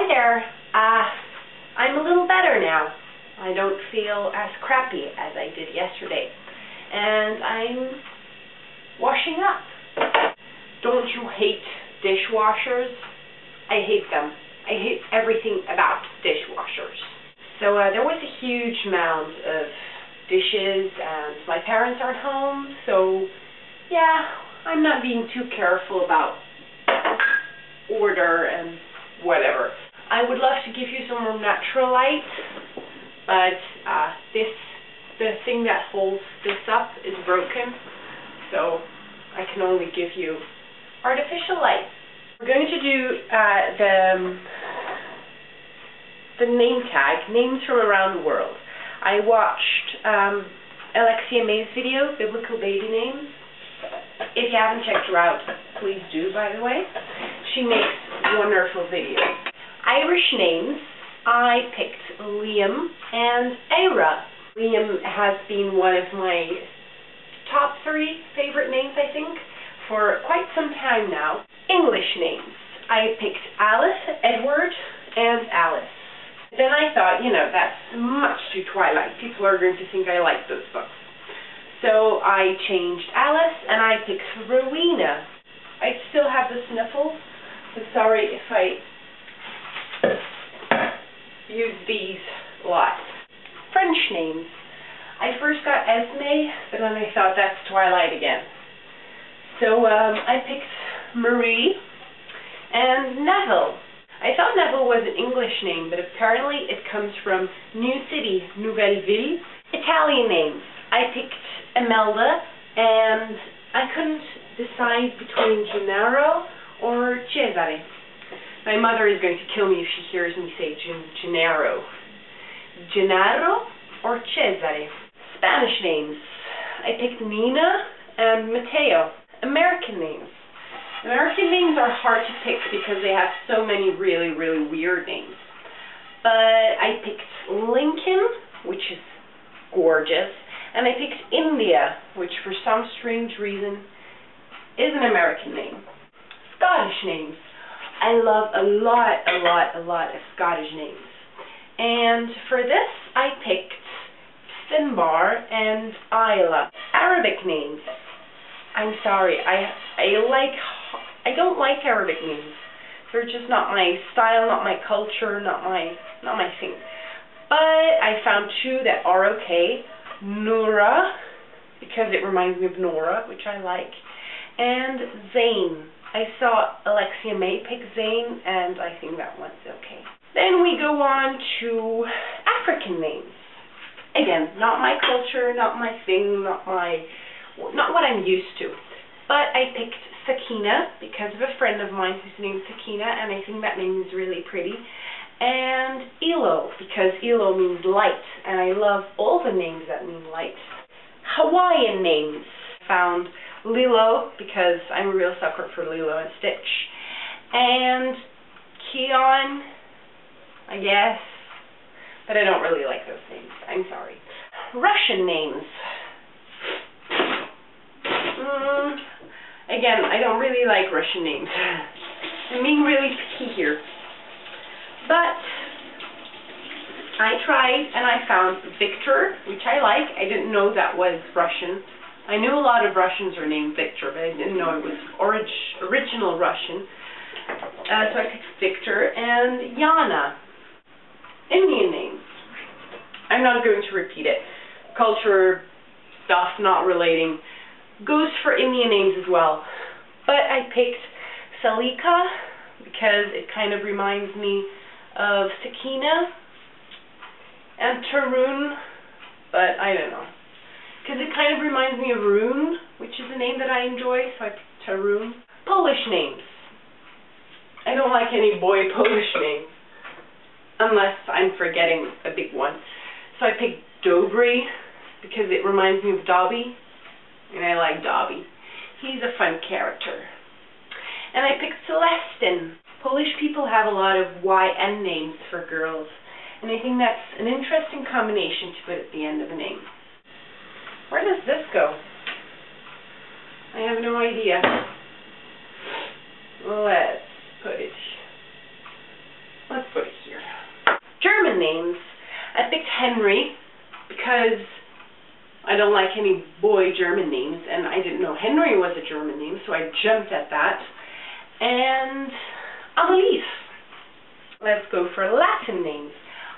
Hi there. I'm a little better now. I don't feel as crappy as I did yesterday. And I'm washing up. Don't you hate dishwashers? I hate them. I hate everything about dishwashers. So there was a huge amount of dishes, and my parents aren't home, so yeah, I'm not being too careful about order and whatever. I would love to give you some more natural light, but the thing that holds this up is broken, so I can only give you artificial light. We're going to do the name tag, names from around the world. I watched Alexia May's video, Biblical Baby Names. If you haven't checked her out, please do, by the way. She makes wonderful videos. Irish names, I picked Liam and Aira. Liam has been one of my top 3 favorite names, I think, for quite some time now. English names, I picked Alice, Edward, and Alice. Then I thought, you know, that's much too Twilight. People are going to think I like those books. So I changed Alice, and I picked Rowena. I still have the sniffles, so sorry if I use these a lot. French names. I first got Esme, but then I thought that's Twilight again. So I picked Marie and Neville. I thought Neville was an English name, but apparently it comes from New City, Nouvelle Ville. Italian names. I picked Imelda, and I couldn't decide between Gennaro or Cesare. My mother is going to kill me if she hears me say Gennaro. Gennaro or Cesare. Spanish names. I picked Nina and Mateo. American names. American names are hard to pick because they have so many really, really weird names. But I picked Lincoln, which is gorgeous, and I picked India, which for some strange reason is an American name. Scottish names. I love a lot of Scottish names. And for this, I picked Finbar and Isla. Arabic names. I'm sorry, I don't like Arabic names. They're just not my style, not my culture, not my thing. But I found 2 that are okay. Noura, because it reminds me of Nora, which I like, and Zane. I saw Alexia May pick Zane, and I think that one's okay. Then we go on to African names. Again, not my culture, not my thing, not what I'm used to. But I picked Sakina because of a friend of mine who's named Sakina, and I think that name is really pretty. And Elo, because Elo means light, and I love all the names that mean light. Hawaiian names. Found Lilo, because I'm a real sucker for Lilo and Stitch. And Keon, I guess. But I don't really like those names. I'm sorry. Russian names. Again, I don't really like Russian names. I'm being really picky here. But I tried and I found Victor, which I like. I didn't know that was Russian. I knew a lot of Russians are named Victor, but I didn't know it was original Russian. So I picked Victor and Yana. Indian names. I'm not going to repeat it. Culture stuff not relating goes for Indian names as well. But I picked Salika because it kind of reminds me of Sakina, and Tarun, but I don't know. Because it kind of reminds me of Rune, which is a name that I enjoy, so I picked Tarun. Polish names. I don't like any boy Polish names, unless I'm forgetting a big one. So I picked Dobry, because it reminds me of Dobby, and I like Dobby. He's a fun character. And I picked Celestine. Polish people have a lot of YN names for girls, and I think that's an interesting combination to put at the end of a name. Where does this go? I have no idea. Let's put German names, I picked Henry because I don't like any boy German names, and I didn't know Henry was a German name, so I jumped at that. And Annelies. Let's go for Latin names.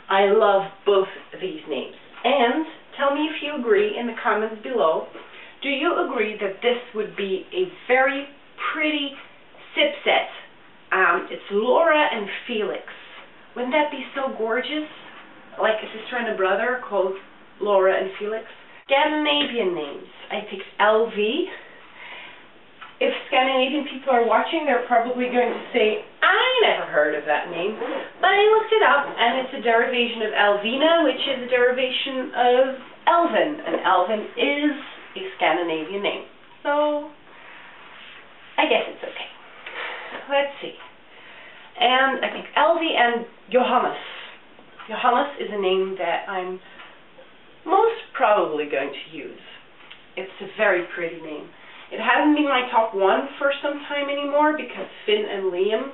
I love both of these names. And tell me if you agree in the comments below. Do you agree that this would be a very pretty sip set? It's Laura and Felix. Wouldn't that be so gorgeous? Like a sister and a brother called Laura and Felix. Scandinavian names. I picked LV. If Scandinavian people are watching, they're probably going to say, I never heard of that name. But I looked it up, and it's a derivation of Elvina, which is a derivation of Elven. And Elven is a Scandinavian name. So, I guess it's okay. Let's see. And I picked LV and Johannes. Johannes is a name that I'm most probably going to use. It's a very pretty name. It hasn't been my top one for some time anymore because Finn and Liam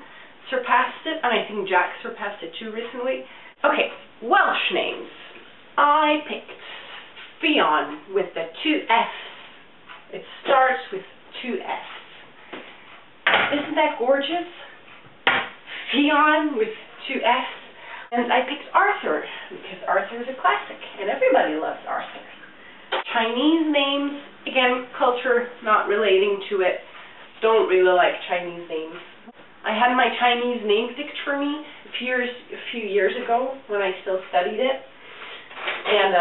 surpassed it, and I think Jack surpassed it too recently. Okay, Welsh names. I picked Fionn with the 2 F's. It starts with 2 F's. Isn't that gorgeous? Fionn with 2 F's. And I picked Arthur because Arthur is a classic and everybody loves Arthur. Chinese names, again, culture not relating to it. Don't really like Chinese names. I had my Chinese name picked for me a few years ago when I still studied it. And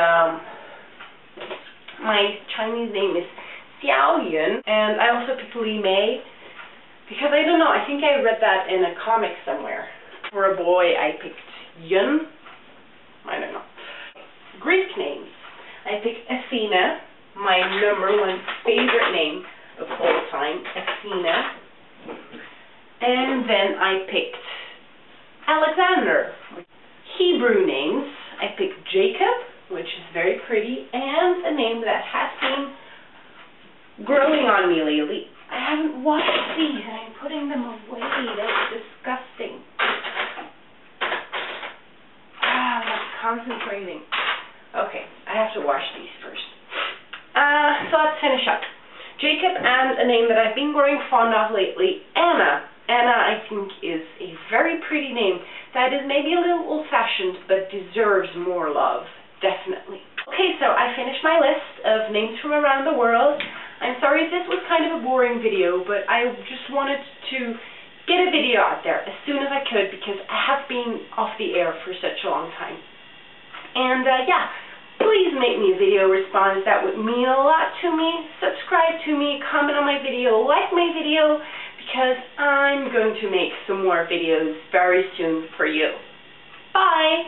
my Chinese name is Xiao Yun, and I also picked Li Mei because I don't know, I think I read that in a comic somewhere. For a boy, I picked Yun. I don't know. Greek names. I picked Athena, my #1 favorite name of all time, Athena. And then I picked Alexander. Hebrew names. I picked Jacob, which is very pretty, and a name that has been growing on me lately. I haven't washed these, and I'm putting them away. That's disgusting. I'm not concentrating. Okay, I have to wash these first. So let's finish up. Jacob, and a name that I've been growing fond of lately, Anna. Anna, I think, is a very pretty name that is maybe a little old-fashioned, but deserves more love, definitely. Okay, so I finished my list of names from around the world. I'm sorry if this was kind of a boring video, but I just wanted to get a video out there as soon as I could because I have been off the air for such a long time. And yeah, please make me a video response. That would mean a lot to me. Subscribe to me, comment on my video, like my video, because I'm going to make some more videos very soon for you. Bye!